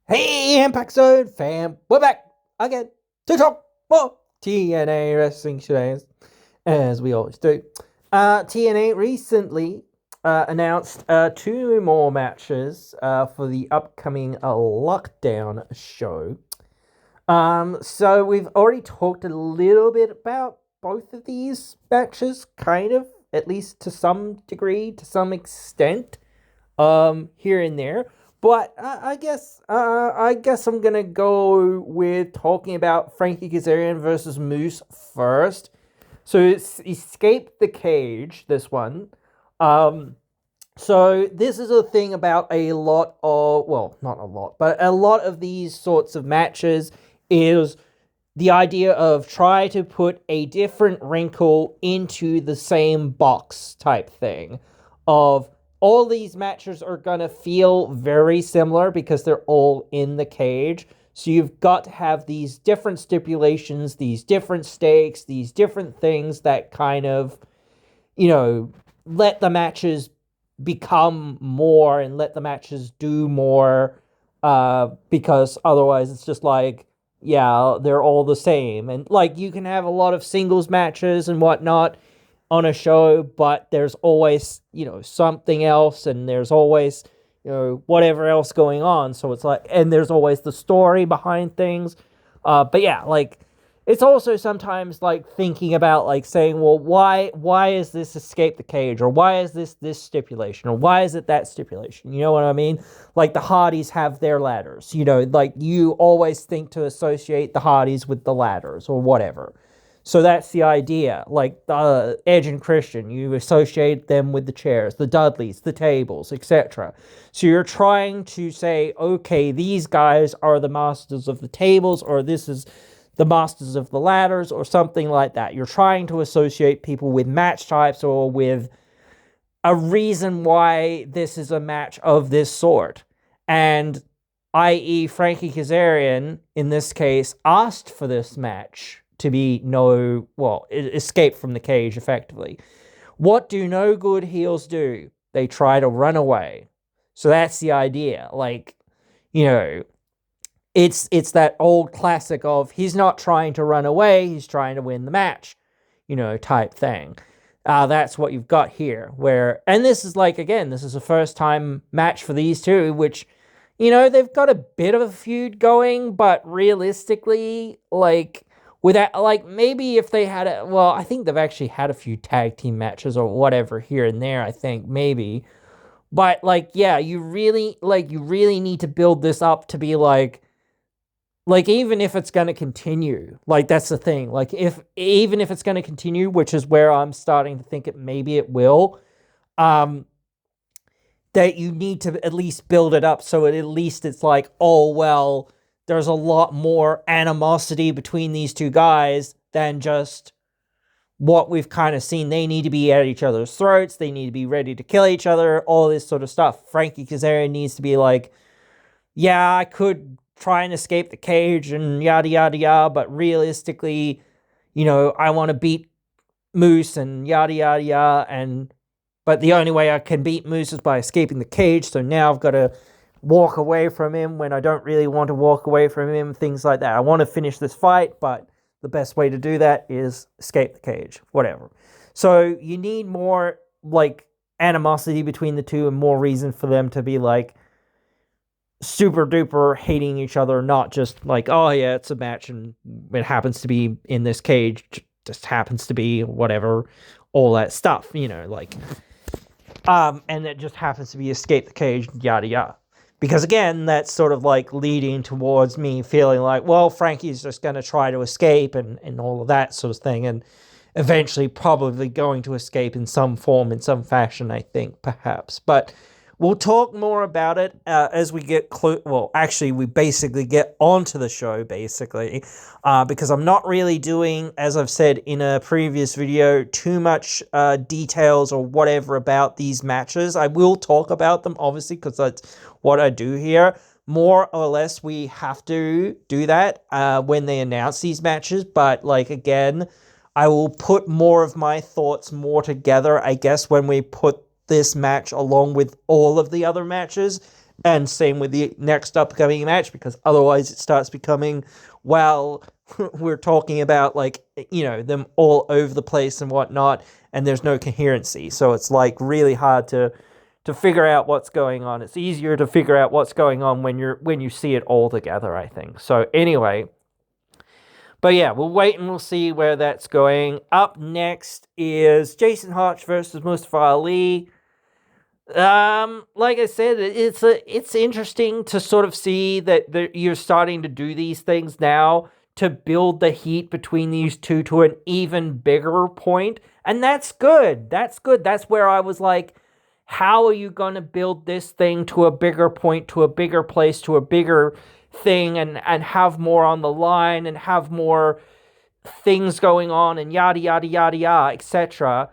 Hey, Impact Zone fam, we're back again to talk more TNA wrestling shows, as we always do. TNA recently announced two more matches for the upcoming Lockdown show. So we've already talked a little bit about both of these matches, kind of, at least to some degree, to some extent, here and there. But I guess I'm gonna go with talking about Frankie Kazarian versus Moose first. So it's Escape the Cage, this one. Um, so this is a thing about a lot of, well, not a lot, but a lot of these sorts of matches is the idea of try to put a different wrinkle into the same box type thing of all these matches are going to feel very similar because they're all in the cage. So you've got to have these different stipulations, these different stakes, these different things that kind of, let the matches become more and let the matches do more, because otherwise it's just like, yeah, they're all the same. And like you can have a lot of singles matches and whatnot on a show, but there's always, something else, and there's always, whatever else going on. So it's like, and there's always the story behind things. But yeah, like, it's also sometimes like thinking about like saying, well, why is this escape the cage, or why is this stipulation, or why is it that stipulation? You know what I mean? Like the Hardys have their ladders, like you always think to associate the Hardys with the ladders or whatever. So that's the idea. Like Edge and Christian, you associate them with the chairs, the Dudleys, the tables, etc. So you're trying to say, okay, these guys are the masters of the tables, or this is the masters of the ladders, or something like that. You're trying to associate people with match types or with a reason why this is a match of this sort. And i.e. Frankie Kazarian, in this case, asked for this match to be escape from the cage, effectively. What do no good heels do? They try to run away. So that's the idea. Like, it's that old classic of he's not trying to run away, he's trying to win the match, type thing. That's what you've got here. And this is like, again, this is a first time match for these two, which, they've got a bit of a feud going, but realistically, like, without, like, maybe if they had I think they've actually had a few tag team matches or whatever here and there, I think, maybe. But, like, yeah, you really need to build this up to be like, even if it's going to continue, like, that's the thing. Like, even if it's going to continue, which is where I'm starting to think maybe it will, that you need to at least build it up so at least it's like, oh, well, there's a lot more animosity between these two guys than just what we've kind of seen. They need to be at each other's throats. They need to be ready to kill each other, all this sort of stuff. Frankie Kazarian needs to be like, yeah, I could try and escape the cage and yada, yada, yada, but realistically, I want to beat Moose and yada, yada, yada, but the only way I can beat Moose is by escaping the cage, so now I've got to walk away from him when I don't really want to walk away from him, things like that. I want to finish this fight, but the best way to do that is escape the cage, whatever. So you need more, like, animosity between the two and more reason for them to be, like, super duper hating each other, not just like, oh yeah, it's a match and it happens to be in this cage, just happens to be whatever, all that stuff, like, and it just happens to be escape the cage, yada yada. Because again, that's sort of like leading towards me feeling like, well, Frankie's just going to try to escape and all of that sort of thing, and eventually probably going to escape in some form, in some fashion, I think, perhaps. But we'll talk more about it as we get actually, we basically get onto the show, basically, because I'm not really doing, as I've said in a previous video, too much details or whatever about these matches. I will talk about them, obviously, because that's what I do here. More or less, we have to do that when they announce these matches, but, like, again, I will put more of my thoughts more together, I guess, when we put this match along with all of the other matches, And same with the next upcoming match, because otherwise it starts becoming, well, we're talking about like, them all over the place and whatnot, and there's no coherency. So it's like really hard to figure out what's going on. It's easier to figure out what's going on when you see it all together, I think. So anyway, but yeah, we'll wait and we'll see where that's going. Up next is Jason Hotch versus Mustafa Ali. Like I said, it's interesting to sort of see that you're starting to do these things now to build the heat between these two to an even bigger point, and that's good. That's good. That's where I was like, how are you going to build this thing to a bigger point, to a bigger place, to a bigger thing, and have more on the line and have more things going on and yada yada yada yada, etc.,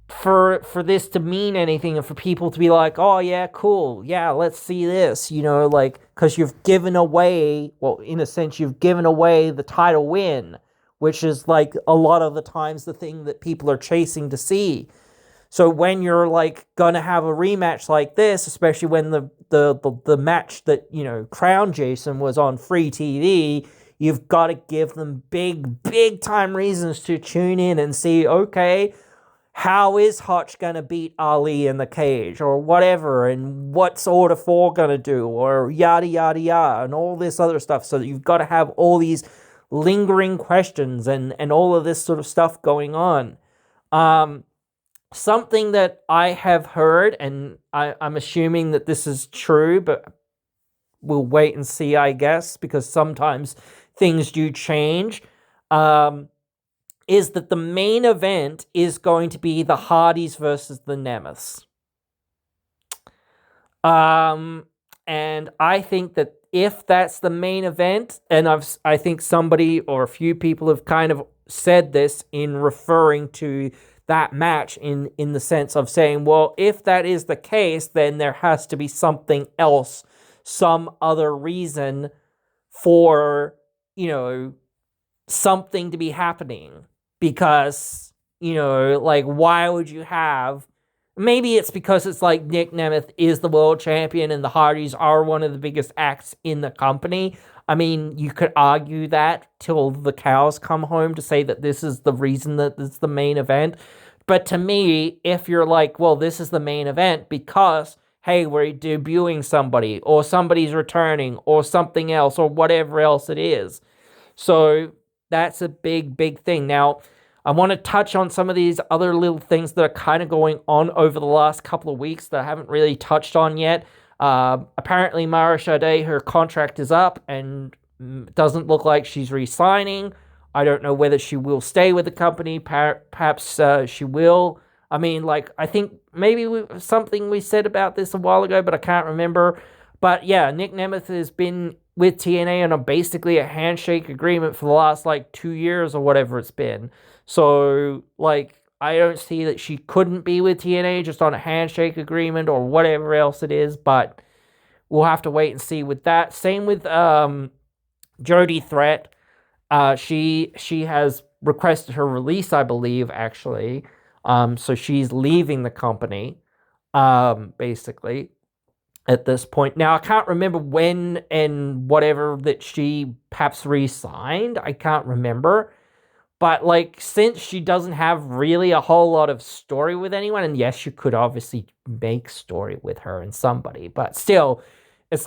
for this to mean anything and for people to be like, oh yeah, cool, yeah, let's see this, like, because you've given away, well, in a sense, you've given away the title win, which is like a lot of the times the thing that people are chasing to see. So when you're like gonna have a rematch like this, especially when the match that crowned Jason was on free TV, you've got to give them big time reasons to tune in and see, okay, how is Hotch going to beat Ali in the cage or whatever, and what's Order 4 going to do, or yada, yada, yada, and all this other stuff. So you've got to have all these lingering questions and all of this sort of stuff going on. Something that I have heard, and I'm assuming that this is true, but we'll wait and see, I guess, because sometimes things do change, is that the main event is going to be the Hardys versus the Nemeths. And I think that if that's the main event, and I think somebody or a few people have kind of said this in referring to that match in the sense of saying, well, if that is the case, then there has to be something else, some other reason for, something to be happening. Because, like, why would you have... Maybe it's because it's like Nick Nemeth is the world champion and the Hardys are one of the biggest acts in the company. I mean, you could argue that till the cows come home to say that this is the reason that it's the main event. But to me, if you're like, well, this is the main event because, hey, we're debuting somebody, or somebody's returning, or something else, or whatever else it is. So that's a big thing. Now, I want to touch on some of these other little things that are kind of going on over the last couple of weeks that I haven't really touched on yet. Apparently, Mara Sade, her contract is up and doesn't look like she's re-signing. I don't know whether she will stay with the company. Perhaps she will. I mean, like, I think maybe something we said about this a while ago, but I can't remember. But yeah, Nick Nemeth has been with TNA on basically a handshake agreement for the last, 2 years or whatever it's been. So, I don't see that she couldn't be with TNA just on a handshake agreement or whatever else it is, but we'll have to wait and see with that. Same with Jody Threat. She has requested her release, I believe, actually. So she's leaving the company, basically, at this point. Now, I can't remember when and whatever that she perhaps re-signed. I can't remember. But, since she doesn't have really a whole lot of story with anyone, and yes, you could obviously make story with her and somebody, but still, it's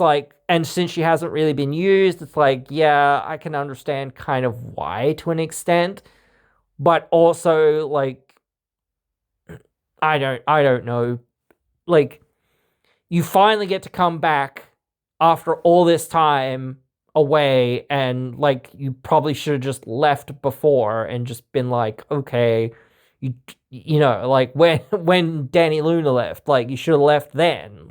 and since she hasn't really been used, it's yeah, I can understand kind of why to an extent, but also, I don't know, you finally get to come back after all this time away, and you probably should have just left before and just been okay, you know, when Danny Luna left, you should have left then,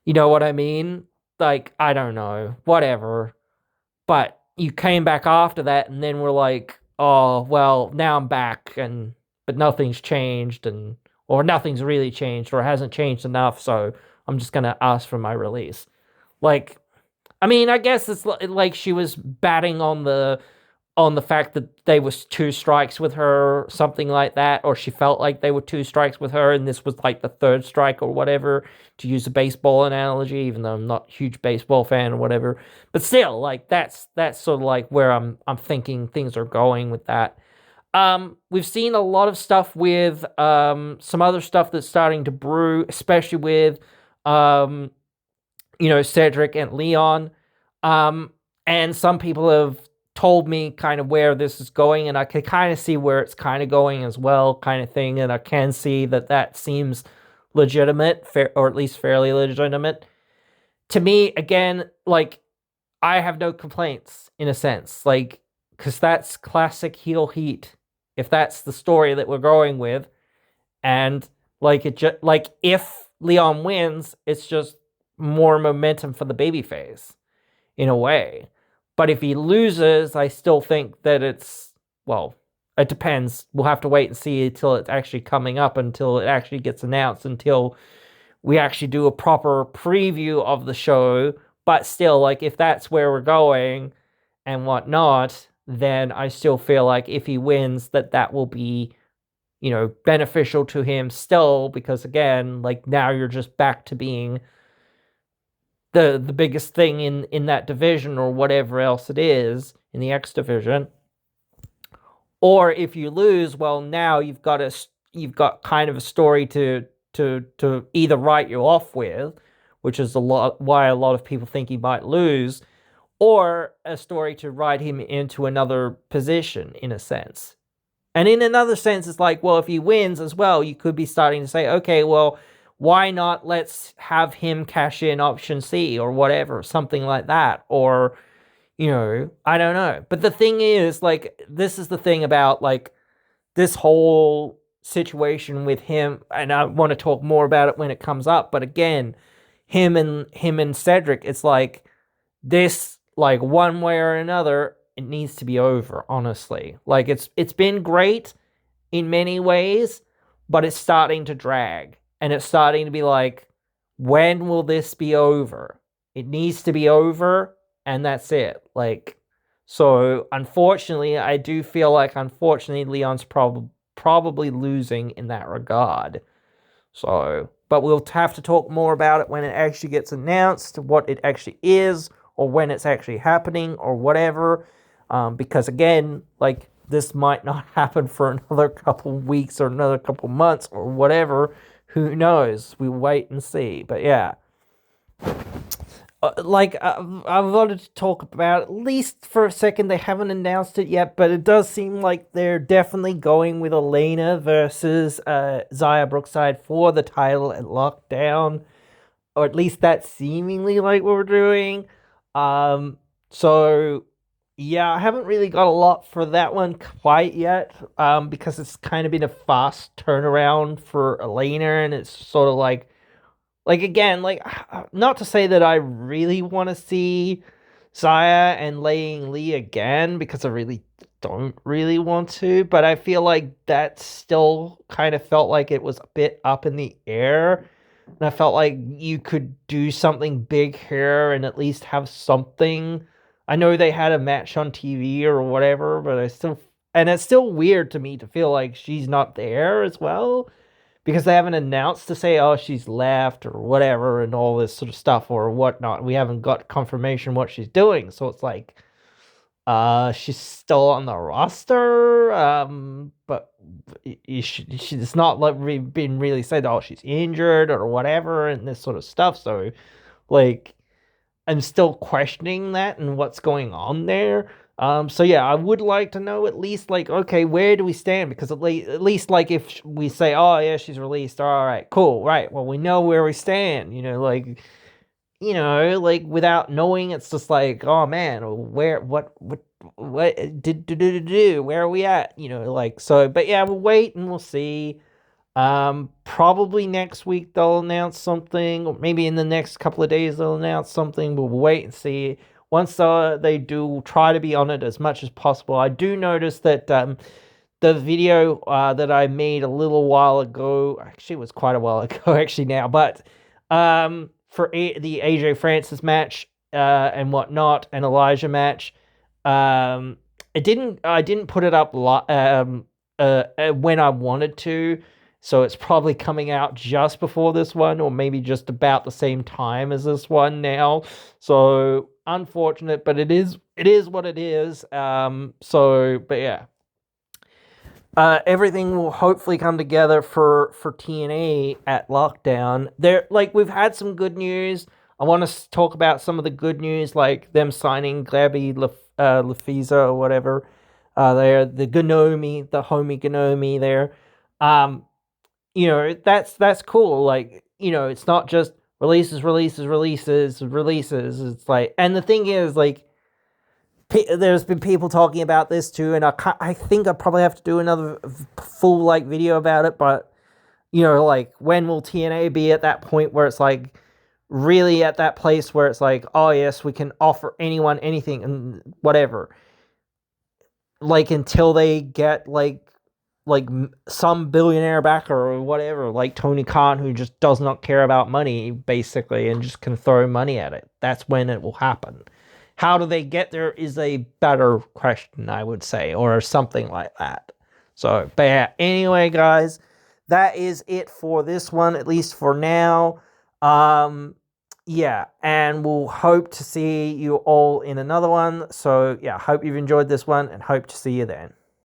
you know what I mean? I don't know, whatever. But you came back after that, and then we're oh, well, now I'm back, but nothing's changed, or nothing's really changed, or hasn't changed enough, so I'm just gonna ask for my release. I mean, I guess it's she was batting on the on the fact that they was 2 strikes with her, something like that, or she felt like they were 2 strikes with her, and this was like the 3rd strike or whatever, to use a baseball analogy, even though I'm not a huge baseball fan or whatever. But still, like that's sort of like where I'm thinking things are going with that. We've seen a lot of stuff with some other stuff that's starting to brew, especially with Cedric and Leon. And some people have told me kind of where this is going, and I can kind of see where it's kind of going as well, kind of thing. And I can see that seems legitimate, or at least fairly legitimate. To me, again, like, I have no complaints in a sense, like, because that's classic heel heat. If that's the story that we're going with, and like if Leon wins, it's just more momentum for the babyface in a way. But if he loses, I still think that it depends. We'll have to wait and see until it's actually coming up, until it actually gets announced, until we actually do a proper preview of the show. But still, like, if that's where we're going and whatnot, then I still feel like if he wins, that will be, beneficial to him still, because again, like, now you're just back to being the biggest thing in that division, or whatever else it is in the X division. Or if you lose, well, now you've got kind of a story to either write you off with, which is why a lot of people think he might lose, or a story to ride him into another position, in a sense. And in another sense, it's like, well, if he wins as well, you could be starting to say, okay, well, why not let's have him cash in option C or whatever, something like that. Or, I don't know. But the thing is, like, this is the thing about, like, this whole situation with him, and I want to talk more about it when it comes up, but again, him and Cedric, it's like, this, like, one way or another, it needs to be over, honestly. Like, it's been great in many ways, but it's starting to drag. And it's starting to be like, when will this be over? It needs to be over, and that's it. Like, so unfortunately, I do feel like, Leon's probably losing in that regard. So, but we'll have to talk more about it when it actually gets announced, what it actually is, or when it's actually happening, or whatever. Because again, like, this might not happen for another couple weeks or another couple months or whatever. Who knows? We wait and see. But yeah. I wanted to talk about, at least for a second, they haven't announced it yet, but it does seem like they're definitely going with Elena versus Xia Brookside for the title at Lockdown. Or at least that's seemingly like what we're doing. So, yeah, I haven't really got a lot for that one quite yet, because it's kind of been a fast turnaround for Elena, and it's sort of like, again, like, not to say that I really want to see Xia and Laying Lee again, because I really don't really want to, but I feel like that still kind of felt like it was a bit up in the air, and I felt like you could do something big here and at least have something. I know they had a match on TV or whatever, but it's still weird to me to feel like she's not there as well, because they haven't announced to say, oh, she's left or whatever, and all this sort of stuff or whatnot. We haven't got confirmation what she's doing, so it's like, she's still on the roster, but she's not like been really said, oh, she's injured or whatever, and this sort of stuff. So, like, I'm still questioning that and what's going on there. So yeah, I would like to know at least, like, okay, where do we stand? Because at least like, if we say, oh yeah, she's released, all right, cool, right, well, we know where we stand, like, without knowing, it's just like, oh man, what did where are we at? Like, so, but yeah, we'll wait and we'll see. Probably next week they'll announce something, or maybe in the next couple of days they'll announce something. We'll wait and see. Once they do, try to be on it as much as possible. I do notice that the video that I made a little while ago, actually it was quite a while ago actually now, but for the AJ Francis match and whatnot, and Elijah match, I didn't put it up when I wanted to, so it's probably coming out just before this one, or maybe just about the same time as this one now. So unfortunate, but it is what it is. But yeah. Everything will hopefully come together for TNA at lockdown. We've had some good news. I want to talk about some of the good news, like them signing Gabby Lafiza or whatever. The Gnomi, the homie Gnomi there. Um, that's cool. It's not just releases. It's like, and the thing is, like, there's been people talking about this too, and I think I probably have to do another full video about it. But when will TNA be at that point where it's like really at that place where it's like, oh yes, we can offer anyone anything and whatever, until they get some billionaire backer or whatever, like Tony Khan, who just does not care about money basically and just can throw money at it. That's when it will happen. How do they get there is a better question, I would say, or something like that. So, but yeah, anyway, guys, that is it for this one, at least for now. Yeah, and we'll hope to see you all in another one. So, yeah, hope you've enjoyed this one and hope to see you then.